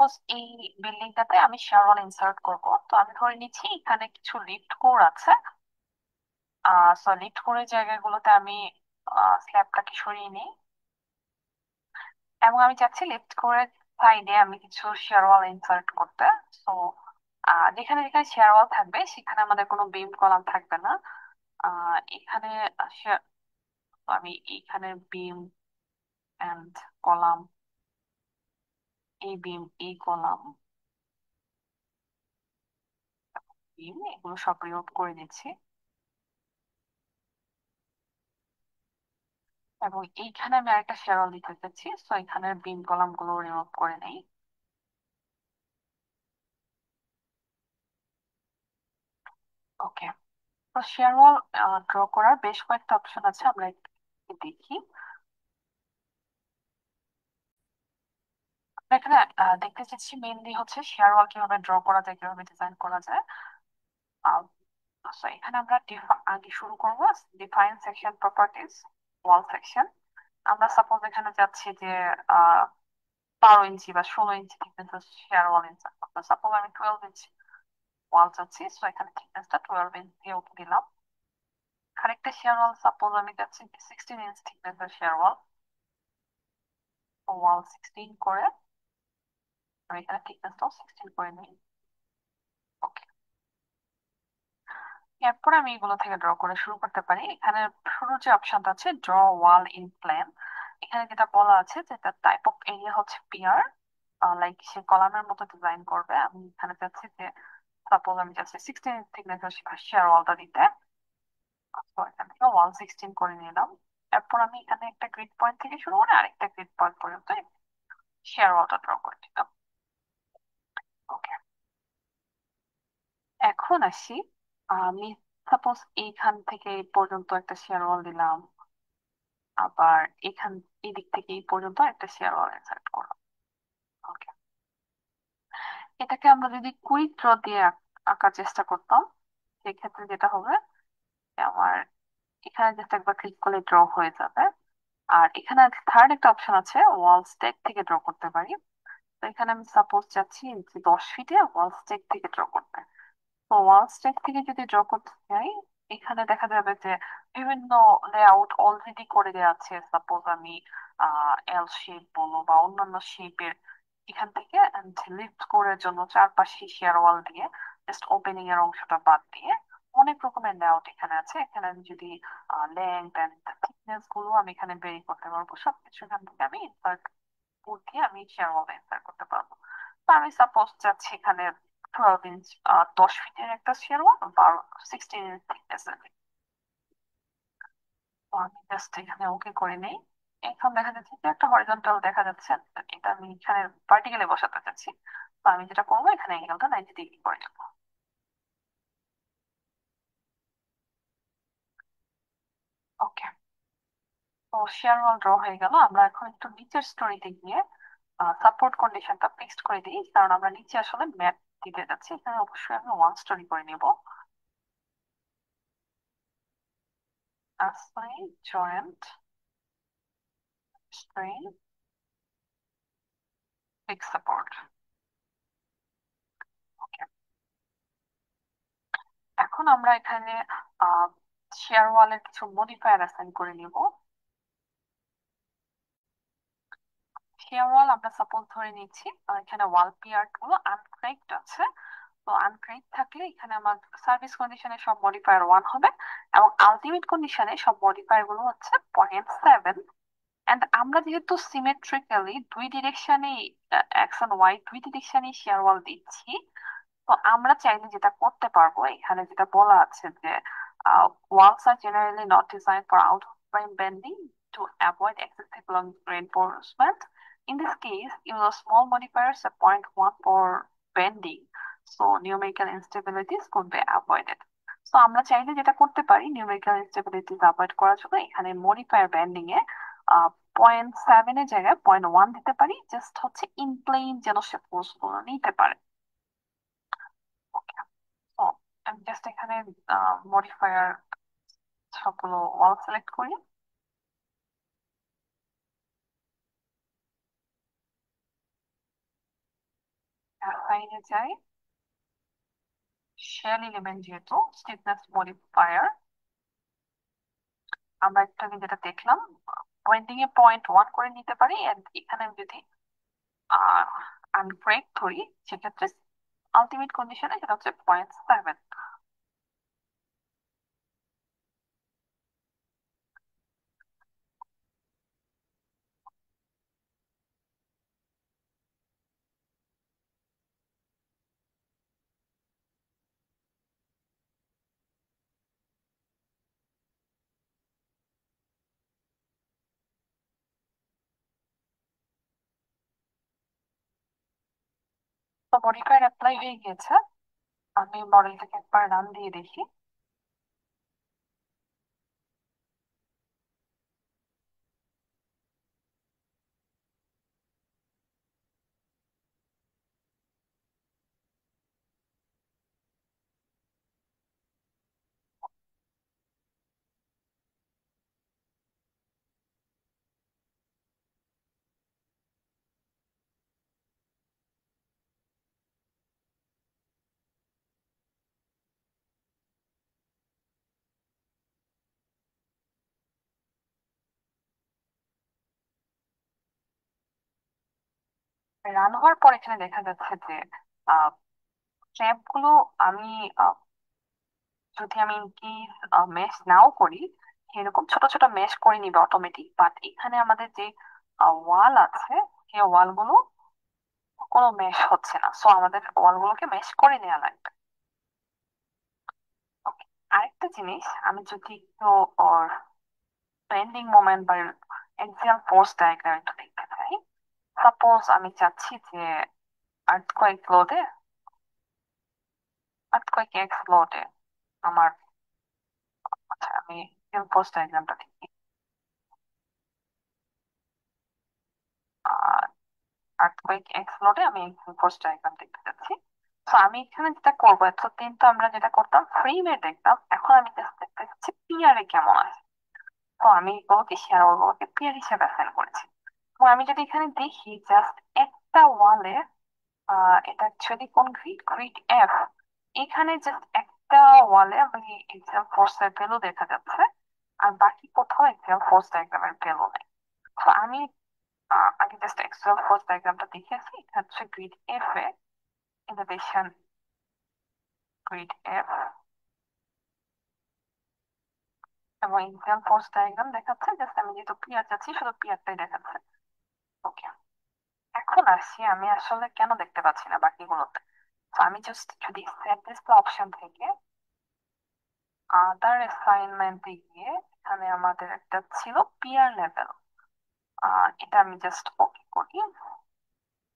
Suppose এই বিল্ডিংটাতে আমি share ওয়াল insert করব, তো আমি ধরে নিচ্ছি এখানে কিছু লিফট কোর আছে। সো লিফট কোরের জায়গাগুলোতে আমি স্ল্যাবটাকে সরিয়ে নিই, এবং আমি চাচ্ছি লিফট কোরের সাইডে আমি কিছু শেয়ার ওয়াল ইনসার্ট করতে। সো যেখানে যেখানে শেয়ার ওয়াল থাকবে সেখানে আমাদের কোনো বিম কলাম থাকবে না। এখানে আমি এখানে বিম এন্ড কলাম, এই বিম, এই কলাম, বিম, এগুলো সব রিমুভ করে দিচ্ছি। এবং এইখানে আমি আরেকটা শেয়ার দিতে চাচ্ছি, তো এখানে বিম কলাম গুলো রিমুভ করে নেই। ওকে, তো শেয়ার ওয়াল ড্র করার বেশ কয়েকটা অপশন আছে, আমরা একটু দেখি। আমরা এখানে দেখতে চাচ্ছি মেইনলি হচ্ছে শেয়ার ওয়াল কিভাবে ড্র করা যায়, কিভাবে ডিজাইন করা যায়। এখানে আমরা আগে শুরু করবো ডিফাইন সেকশন প্রপার্টিজ, ওয়াল সেকশন। আমরা সাপোজ এখানে যাচ্ছি যে 12 ইঞ্চি বা 16 ইঞ্চি থিকনেস শেয়ার ওয়াল ইনসার্ট করতে, সাপোজ আমি 12 ইঞ্চি ওয়াল চাচ্ছি, সো এখানে থিকনেসটা 12 ইঞ্চি দিয়ে ওকে দিলাম। আরেকটা শেয়ার ওয়াল সাপোজ আমি চাচ্ছি 16 ইঞ্চি থিকনেসের শেয়ার ওয়াল, ওয়াল 16 করে আমি এখানে থিকনেসটাও 16 করে নিই। ওকে, এরপর আমি এগুলো থেকে ড্র করে শুরু করতে পারি। এখানে শুরুর যে অপশনটা আছে ড্র ওয়াল ইন প্ল্যান, এখানে যেটা বলা আছে যে তার টাইপ অফ এরিয়া হচ্ছে পিয়ার, লাইক সে কলামের মতো ডিজাইন করবে। আমি এখানে চাচ্ছি যে সাপোজ আমি চাচ্ছি 16 থিকনেসের শেয়ার ওয়ালটা দিতে, তো এখান থেকে ওয়াল 16 করে নিলাম। এরপর আমি এখানে একটা গ্রিড পয়েন্ট থেকে শুরু করে আরেকটা গ্রিড পয়েন্ট পর্যন্ত শেয়ার ওয়ালটা ড্র করে দিলাম। ওকে, এখন আসি, আমি সাপোজ এইখান থেকে এই পর্যন্ত একটা শেয়ার ওয়াল দিলাম, আবার এদিক থেকে এই পর্যন্ত একটা শেয়ার ওয়াল ইনসার্ট করলাম। ওকে, এটাকে আমরা যদি কুইক ড্র দিয়ে আঁকার চেষ্টা করতাম, সেক্ষেত্রে যেটা হবে যে আমার এখানে জাস্ট একবার ক্লিক করলে ড্র হয়ে যাবে। আর এখানে থার্ড একটা অপশন আছে, ওয়াল স্টেক থেকে ড্র করতে পারি। তো এখানে আমি সাপোজ চাচ্ছি যে 10 ফিটে ওয়াল স্টেক থেকে ড্র করতে। তো ওয়াল স্ট্যাক থেকে যদি ড্র করতে চাই, এখানে দেখা যাবে যে বিভিন্ন লেআউট অলরেডি করে দেওয়া আছে। সাপোজ আমি এল শেপ বলো বা অন্যান্য শেপের, এখান থেকে লিফট করার জন্য চারপাশে শেয়ার ওয়াল দিয়ে জাস্ট ওপেনিং এর অংশটা বাদ দিয়ে অনেক রকমের লেআউট এখানে আছে। এখানে আমি যদি লেন্থ এন্ড থিকনেস গুলো আমি এখানে বেরি করতে পারবো, সবকিছু এখান থেকে আমি ইনসার্ট দিয়ে আমি শেয়ার ওয়াল ইনসার্ট করতে পারবো। তো আমি সাপোজ চাচ্ছি এখানে 12 ইঞ্চ 10 ফিটের একটা শেয়ার ওয়াল, 16 ইঞ্চ thickness-এর। তো আমি জাস্ট এখানে ওকে করে নেই। এখন দেখা যাচ্ছে যে একটা হরিজন্টাল দেখা যাচ্ছে, এটা আমি এখানে ভার্টিক্যালি বসাতে চাচ্ছি। তো আমি যেটা করবো এখানে অ্যাঙ্গেলটা 90 ডিগ্রি করে নেবো। ওকে, তো শেয়ার ওয়াল ড্র হয়ে গেল। আমরা এখন একটু নিচের স্টোরিতে গিয়ে সাপোর্ট কন্ডিশনটা ফিক্সড করে দিই, কারণ আমরা নিচে আসলে ম্যাট দিতে যাচ্ছি। এখানে অবশ্যই আমি ওয়ান স্টোরি করে নিব। Assign joint screen fix support. Okay, এখন আমরা এখানে শেয়ার ওয়ালের কিছু মডিফায়ার অ্যাসাইন করে নিব। শেয়ার ওয়াল আমরা সাপোজ ধরে নিচ্ছি এখানে ওয়াল পিয়ার গুলো আনক্রেকড আছে। তো আনক্রেকড থাকলে এখানে আমার সার্ভিস কন্ডিশনে সব মডিফায়ার 1 হবে, এবং আলটিমেট কন্ডিশনে সব মডিফায়ার গুলো হচ্ছে 0.7। এন্ড আমরা যেহেতু সিমেট্রিক্যালি দুই ডিরেকশনে, এক্স এন্ড ওয়াই দুই ডিরেকশনে শেয়ার ওয়াল দিচ্ছি, তো আমরা চাইলে যেটা করতে পারবো, এখানে যেটা বলা আছে যে walls are generally not designed for outframe bending to avoid excessive long reinforcement. In this case, use a small modifiers at point 1 for bending, so numerical instabilities could be avoided. তো আমরা চাইলে যেটা করতে পারি নিউমেরিক্যাল ইনস্টেবিলিটিস অ্যাভয়েড করার জন্য এখানে modifier banding এ 0.7 এর জায়গায় 0.1 দিতে পারি, জাস্ট হচ্ছে ইন প্লেন যেন সে ফোর্স গুলো নিতে পারে। ওকে, তো আমি জাস্ট এখানে মডিফায়ার সবগুলো ওয়াল সিলেক্ট করি। ডিফাইনে যাই, শেল এলিমেন্ট যেহেতু স্টিফনেস মডিফায়ার, আমরা একটু আগে যেটা দেখলাম, পয়েন্টিং এ 0.1 করে নিতে পারি, and এখানে আমি যদি আমি ব্রেক ধরি, সেক্ষেত্রে আলটিমেট কন্ডিশনে সেটা হচ্ছে 0.7। তো মডিফায়ার অ্যাপ্লাই হয়ে গেছে, আমি মডেলটাকে একবার রান দিয়ে দেখি। রান হওয়ার পর এখানে দেখা যাচ্ছে যে ট্যাব গুলো আমি আহ, যদি আমি কি মেশ নাও করি, এরকম ছোট ছোট মেশ করে নিবে অটোমেটিক, বাট এখানে আমাদের যে ওয়াল আছে, সেই ওয়াল গুলো কোনো মেশ হচ্ছে না, সো আমাদের ওয়াল গুলোকে মেশ করে নেওয়া লাগবে। Okay, আরেকটা জিনিস, আমি যদি একটু ওর বেন্ডিং মোমেন্ট বা এক্সিয়াল ফোর্স ডায়াগ্রাম একটু দেখতে চাই, সাপোজ আমি চাচ্ছি যে আর্থকোয়েক লোডে, আর্থকোয়েক এক্স লোডে আমার, আচ্ছা আমি এক্সিয়াল ফোর্স ডায়াগ্রামটা দেখি। আর্থকোয়েক এক্স লোডে আমি এক্সিয়াল ফোর্স ডায়াগ্রাম দেখতে চাচ্ছি। তো আমি এখানে যেটা করবো, এতদিন তো আমরা যেটা করতাম ফ্রেমে দেখতাম, এখন আমি জাস্ট দেখতে চাচ্ছি পিয়ারে কেমন আছে। তো আমি এগুলোকে শেয়ার ওয়ালগুলোকে পিয়ার হিসেবে অ্যাসাইন করেছি। তো আমি যদি এখানে দেখি জাস্ট একটা ওয়ালে, এটা অ্যাকচুয়ালি কোন গ্রিড, গ্রিড এফ, এখানে জাস্ট একটা ওয়ালে আমি এক্সাম ফোর্স এর ভ্যালু দেখা যাচ্ছে, আর বাকি কোথাও এক্সাম ফোর্স ডায়াগ্রামের ভ্যালু নেই। তো আমি আগে জাস্ট এক্সাম ফোর্স ডায়াগ্রামটা দেখেছি, এটা হচ্ছে গ্রিড এফ এ ইনোভেশন, গ্রিড এফ, এবং এক্সাম ফোর্স ডায়াগ্রাম দেখাচ্ছে, জাস্ট আমি যেহেতু পিয়ার যাচ্ছি শুধু পিয়ারটাই দেখাচ্ছে। ওকে, এখন আসি আমি আসলে কেন দেখতে পাচ্ছি না বাকিগুলোতে। তো আমি জাস্ট যদি সেট ডিসপ্লে অপশন থেকে আদার অ্যাসাইনমেন্টে গিয়ে, এখানে আমাদের একটা ছিল পিয়ার লেভেল, এটা আমি জাস্ট ওকে করি,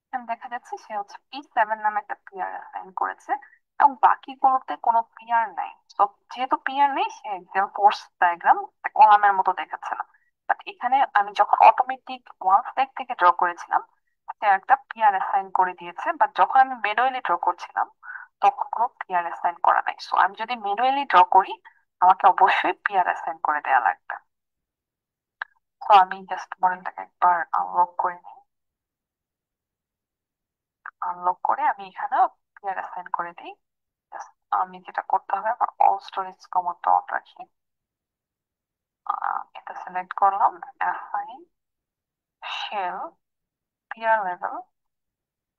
এখানে দেখা যাচ্ছে সে হচ্ছে P7 নামে একটা পিয়ার অ্যাসাইন করেছে, এবং বাকিগুলোতে কোনো পিয়ার নাই। তো যেহেতু পিয়ার নেই, সে একদম ফোর্স ডায়াগ্রাম কলামের মতো দেখাচ্ছে না। বাট এখানে আমি যখন অটোমেটিক ওয়ান স্ট্যাক থেকে ড্র করেছিলাম, সে একটা পিয়ার অ্যাসাইন করে দিয়েছে, বাট যখন আমি ম্যানুয়ালি ড্র করছিলাম তখন কোনো পিয়ার অ্যাসাইন করা নাই। সো আমি যদি ম্যানুয়ালি ড্র করি, আমাকে অবশ্যই পিয়ার অ্যাসাইন করে দেওয়া লাগবে। তো আমি জাস্ট মডেলটাকে একবার আনলক করে নিই, আনলক করে আমি এখানে পিয়ার অ্যাসাইন করে দিই। Just আমি যেটা করতে হবে, আমার অল স্টোরেজ কমান্ডটা অন রাখি, এটা সিলেক্ট করলাম, অ্যাসাইন শেল পিয়ার লেভেল,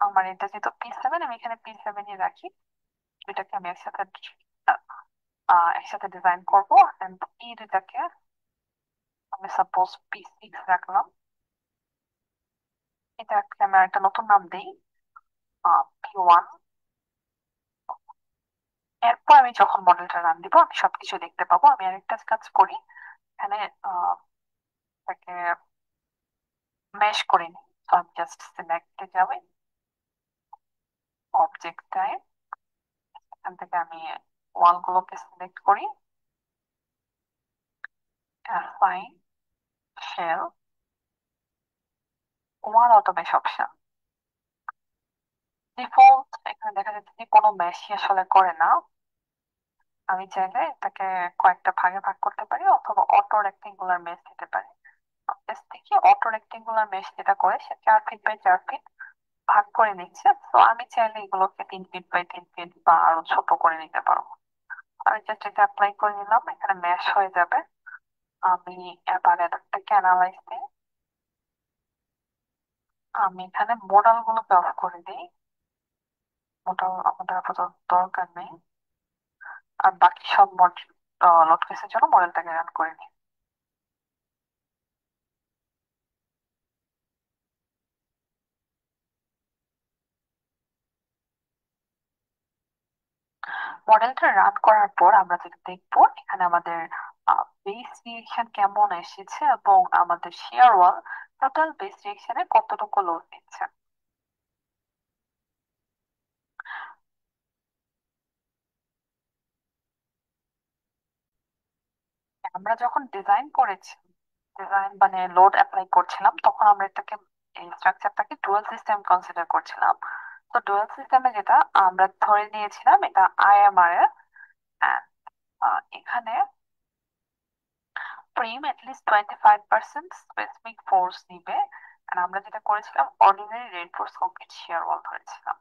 আমার এটা যেহেতু P7, আমি এখানে P7 রাখি, এটাকে আমি একসাথে একসাথে ডিজাইন করবো, এন্ড এই দুটাকে আমি সাপোজ P6 রাখলাম, এটাকে আমি একটা নতুন নাম দিই, P1। এরপর আমি যখন মডেলটা রান দিব, আমি সবকিছু দেখতে পাবো। আমি আরেকটা কাজ করি, এখানে তাকে মেশ করে নিই। তো আমি জাস্ট সিলেক্টে যাবে, অবজেক্ট টাইপ, এখান থেকে আমি ওয়াল গুলোকে সিলেক্ট করি, অ্যাসাইন শেল ওয়াল অটো মেশ অপশন, ডিফল্ট এখানে দেখা যাচ্ছে যে কোনো মেশই আসলে করে না। আমি চাইলে এটাকে কয়েকটা ভাগে ভাগ করতে পারি, অথবা অটো রেক্টেঙ্গুলার মেশ দিতে পারি। জাস্ট দেখি অটো রেক্টেঙ্গুলার মেশ যেটা করে, সে 4 ফিট বাই 4 ফিট, ভাগ করে নিচ্ছে। তো আমি চাইলে এগুলোকে 3 ফিট বাই 3 ফিট বা আরো ছোট করে নিতে পারবো। আমি জাস্ট এটা অ্যাপ্লাই করে নিলাম, এখানে ম্যাশ হয়ে যাবে। আমি এবার এটাকে অ্যানালাইজ দিই। আমি এখানে মডেল গুলোকে অফ করে দিই, মডেল আমাদের আপাতত দরকার নেই। আর বাকি সব লোড কেসের জন্য মডেলটাকে রান করে নিই। মডেলটা রান করার পর আমরা যেটা দেখবো, এখানে আমাদের বেস রিয়েকশন কেমন এসেছে এবং আমাদের শেয়ার ওয়াল টোটাল বেস রিয়েকশনে কতটুকু লোড নিচ্ছে। আমরা যখন ডিজাইন করেছি, ডিজাইন মানে লোড অ্যাপ্লাই করছিলাম, তখন আমরা এটাকে এই স্ট্রাকচারটাকে ডুয়াল সিস্টেম কনসিডার করছিলাম। তো ডুয়াল সিস্টেমে যেটা আমরা ধরে নিয়েছিলাম, এটা আইএমআর এর। and, এখানে প্রিম লিস্ট 25% স্পেসিফিক ফোর্স নিবে। আর আমরা যেটা করেছিলাম অর্ডিনারি রেইনফোর্স কংক্রিট শিয়ার ওয়াল ধরেছিলাম।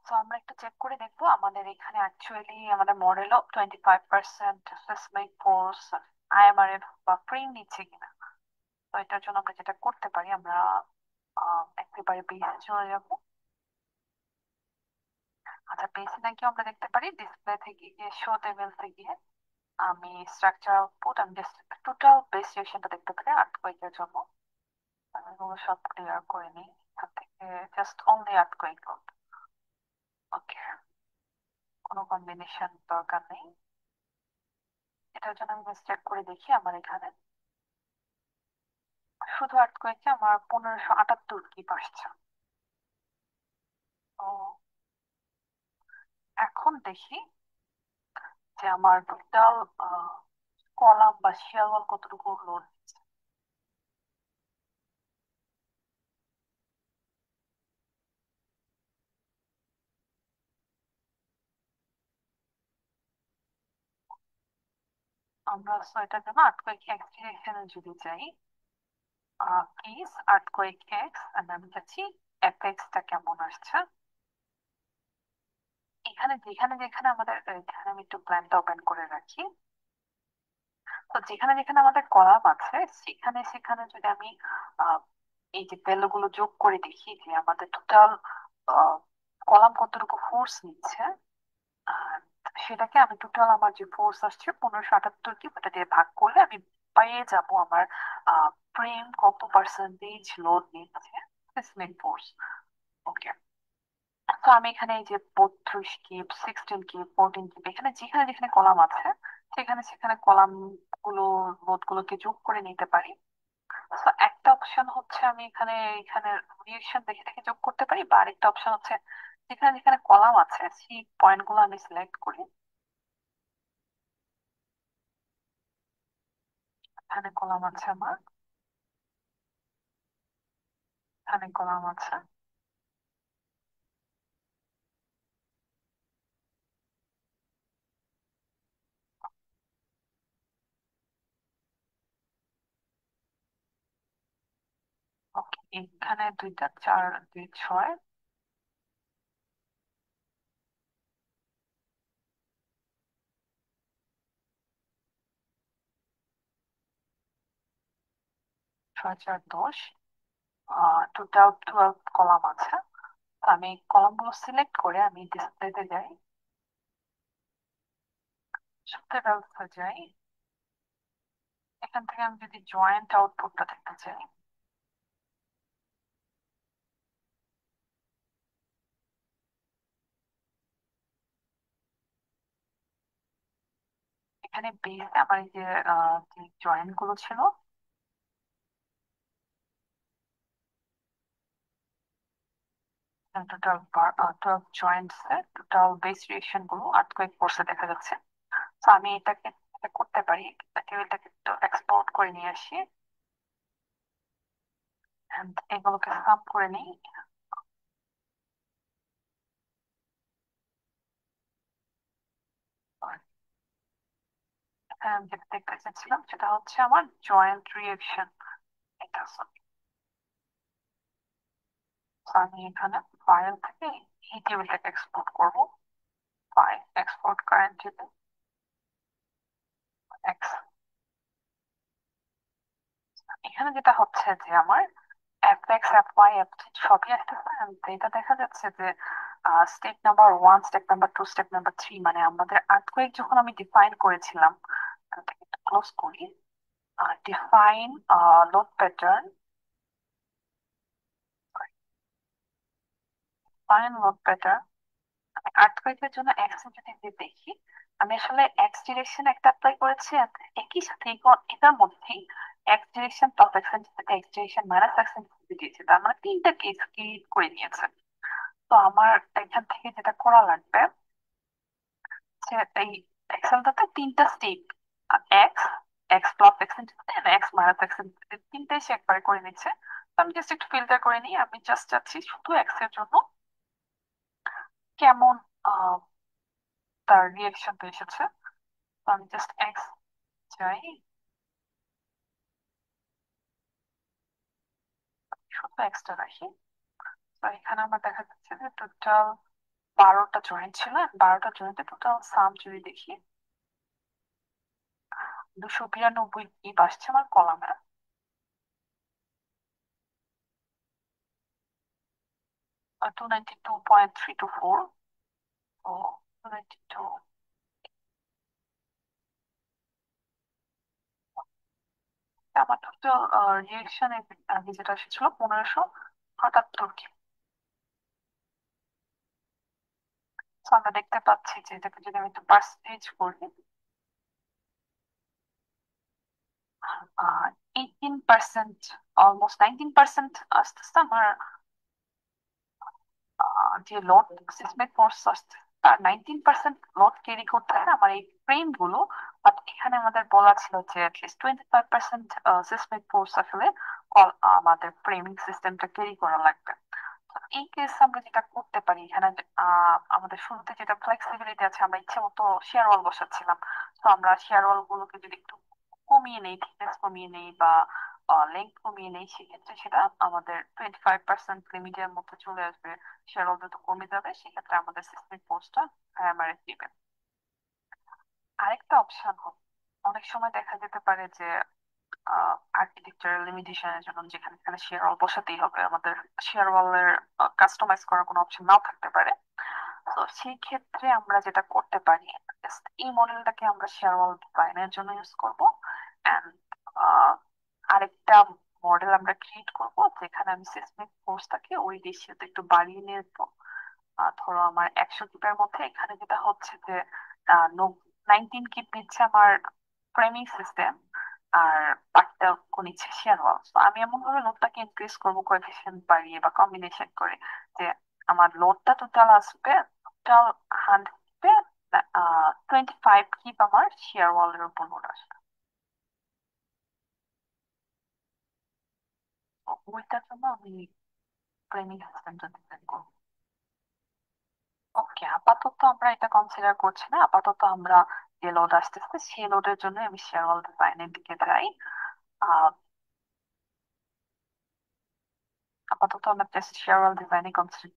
তো আমরা একটু চেক করে দেখবো আমাদের এখানে অ্যাকচুয়ালি আমাদের মডেলও 25% স্পেসিফিক ফোর্স আইএমআর এর বা প্রিম নিচ্ছে কিনা। তো এটার জন্য আমরা যেটা করতে পারি, আমরা একেবারে বেসে চলে যাবো। আচ্ছা, বেসে নাকি আমরা দেখতে পারি ডিসপ্লে থেকে গিয়ে শো টেবিলতে গিয়ে আমি স্ট্রাকচার আউটপুট, আমি জাস্ট টোটাল বেস রিয়েকশনটা দেখতে পারি আর্থকোয়েকের জন্য। আমি এগুলো সব ক্লিয়ার করে নিই এখান থেকে। Just only earthquake load. Okay, কোনো কম্বিনেশন দরকার নেই। এটার জন্য আমি জাস্ট চেক করে দেখি আমার এখানে শুধু আর্থকোয়েকে আমার 1578 কি আসছে। তো এখন দেখি যে আমার টোটাল কলাম বা শিয়ার ওয়াল কতটুকু লোড। আমরা এটার জন্য আর্টকোয়েক এক্স ডিরেকশনে যদি যাই, কেস আর্টকোয়েক এক্স, আমি যাচ্ছি এফএক্স টা কেমন আসছে। এখানে যেখানে যেখানে আমাদের, এখানে আমি একটু প্ল্যানটা ওপেন করে রাখি। তো যেখানে যেখানে আমাদের কলাম আছে, সেখানে সেখানে যদি আমি আহ, এই যে ভ্যালু গুলো যোগ করে দেখি যে আমাদের টোটাল কলাম কতটুকু ফোর্স নিচ্ছে, আর সেটাকে আমি টোটাল আমার যে ফোর্স আসছে 1578 কি ওটা দিয়ে ভাগ করলে আমি পেয়ে যাব আমার ফ্রেম কত পার্সেন্টেজ লোড নিচ্ছে স্পেসিফিক ফোর্স। ওকে, তো আমি এখানে এই যে 32 কিপ, 16 কিপ, 14 কিপ, এখানে যেখানে যেখানে কলাম আছে সেখানে সেখানে কলাম গুলো লোড গুলোকে যোগ করে নিতে পারি। তো একটা অপশন হচ্ছে আমি এখানে এখানে রিয়েকশন দেখে দেখে যোগ করতে পারি, বা আরেকটা অপশন হচ্ছে যেখানে যেখানে কলাম আছে সেই পয়েন্ট গুলো আমি সিলেক্ট করি। এখানে কলাম আছে আমার, এখানে কলাম আছে। ওকে, এখানে দুইটা, 4 2 6, 6 4 10, টোটাল 12 কলাম আছে। তো আমি কলাম গুলো সিলেক্ট করে আমি ডিসপ্লেতে যাই, সত্যি ব্যবস্থা যাই। এখান থেকে আমি যদি জয়েন্ট আউটপুটটা দেখতে চাই, এখানে বেস আমার এই যে যে জয়েন্ট গুলো ছিল, টোটাল 12 জয়েন্টস এর টোটাল বেস রিয়েকশন গুলো আর্থকোয়েক ফোর্সে দেখা যাচ্ছে। তো আমি এটাকে এটা করতে পারি, টেবিলটাকে একটু এক্সপোর্ট করে নিয়ে আসি and এগুলোকে সাম করে নিই। আমি যেটা দেখতে চাচ্ছিলাম সেটা হচ্ছে আমার জয়েন্ট রিয়েকশন। এটা তো আমি এখানে ফাইল থেকে এই টেবিলটাকে এক্সপোর্ট করব। File export current table X. এখানে যেটা হচ্ছে যে আমার F X F Y F সবই আসতেছে and এটা দেখা যাচ্ছে যে step number one, step number two, step number three, মানে আমাদের আর্থকোয়েক যখন আমি ডিফাইন করেছিলাম, ক্লোজ করি, define load pattern, define load pattern. আর্থকোয়েকের জন্য এক্স যদি দেখি, আমি আসলে এক্স ডিরেকশন একটা অ্যাপ্লাই করেছি and একই সাথে এটার মধ্যেই x direction plus x direction minus x দিয়েছে, তার মানে তিনটা কেস ক্রিয়েট করে নিয়েছে। তো আমার এখান থেকে যেটা করা লাগবে যে এই এক্সেলটাতে তিনটা step, x, x plus x x minus x, তিনটাই সে একবারে করে নিচ্ছে। তো আমি জাস্ট একটু ফিল্টার করে নিই, আমি জাস্ট চাচ্ছি শুধু এক্স এর জন্য কেমন তার রিয়েকশনটা এসেছে। তো আমি জাস্ট এক্স চাই, শুধু এক্সটা রাখি। তো এখানে আমার দেখা যাচ্ছে যে টোটাল 12টা জয়েন্ট ছিল, 12টা জয়েন্টে টোটাল সাম যদি দেখি 292 ইপ আসছে আমার কলামে। 292.324, ও 292। আমার টোটাল রিয়েকশন আগে যেটা এসেছিল 1578 কি। তো আমরা দেখতে পাচ্ছি যে এটাকে যদি আমি একটু পার্সেন্টেজ করি, 18%, অলমোস্ট 19% আসতেছে আমার যে লোড সিস্টেমের ফোর্স আসছে, তার 19% লোড ক্যারি করতে হয় আমার এই ফ্রেম গুলো। বাট এখানে আমাদের বলা ছিল যে অ্যাটলিস্ট 25% সিস্টেমিক ফোর্স আসলে আমাদের ফ্রেমিং সিস্টেমটা ক্যারি করা লাগবে। তো এই কেস আমরা যেটা করতে পারি এখানে, আমাদের শুরুতে যেটা ফ্লেক্সিবিলিটি আছে, আমরা ইচ্ছে মতো শেয়ার ওয়াল বসাচ্ছিলাম। তো আমরা শেয়ার ওয়াল গুলোকে যদি একটু কমিয়ে নেই, থিকনেস কমিয়ে নেই বা লেন্থ কমিয়ে নেই, সেক্ষেত্রে সেটা আমাদের 25% লিমিটের মধ্যে চলে আসবে। শেয়ার ওয়াল যত কমে যাবে সেক্ষেত্রে আমাদের সিস্টেমিক ফোর্সটা হ্যামারে দিবে। আরেকটা অপশন হবে, অনেক সময় দেখা যেতে পারে যে আর্কিটেকচারাল লিমিটেশনের জন্য যেখানে যেখানে শেয়ার ওয়াল বসাতেই হবে, আমাদের শেয়ার ওয়ালের কাস্টমাইজ করার কোনো অপশন নাও থাকতে পারে। তো সেই ক্ষেত্রে আমরা যেটা করতে পারি, just এই মডেলটাকে আমরা শেয়ার ওয়াল ডিজাইনের জন্য ইউজ করব। এন্ড আরেকটা মডেল আমরা ক্রিয়েট করব যেখানে আমি সিসমিক ফোর্সটাকে ওই রেশিওতে একটু বাড়িয়ে নিয়ে আসবো। ধরো আমার 100 কিপের মধ্যে এখানে যেটা হচ্ছে যে 19 কিপ নিচ্ছে আমার ফ্রেমিং সিস্টেম, আর বাকিটা নিচ্ছে শেয়ার ওয়াল। তো আমি এমন ভাবে লোডটাকে ইনক্রিজ করবো কোএফিসিয়েন্ট বাড়িয়ে বা কম্বিনেশন করে, যে আমার লোডটা টোটাল আসবে, টোটাল 100 25 কিপ আমার শেয়ার ওয়ালের উপর লোড আসবে। তো ওইটার জন্য আমি ফ্রেমিং সিস্টেমটা ডিজাইন করবো। ওকে, আপাতত আমরা এটা কনসিডার করছি না, আপাতত আমরা যে লোড আসতেছে সেই লোডের জন্য আমি শেয়ার ওয়াল ডিজাইনের দিকে যাই। আহ আপাতত আমরা জাস্ট শেয়ার ওয়াল ডিজাইনে কনসিডার